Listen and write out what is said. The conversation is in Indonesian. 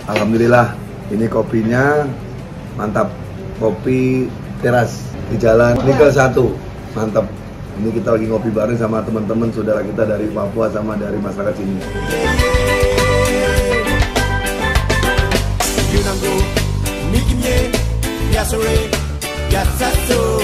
Alhamdulillah, ini kopinya mantap. Kopi teras di Jalan Nikel 1, mantap. Ini kita lagi ngopi bareng sama teman-teman saudara kita dari Papua sama dari masyarakat sini. Yunango, Mikimye, Yasore, Yasaso.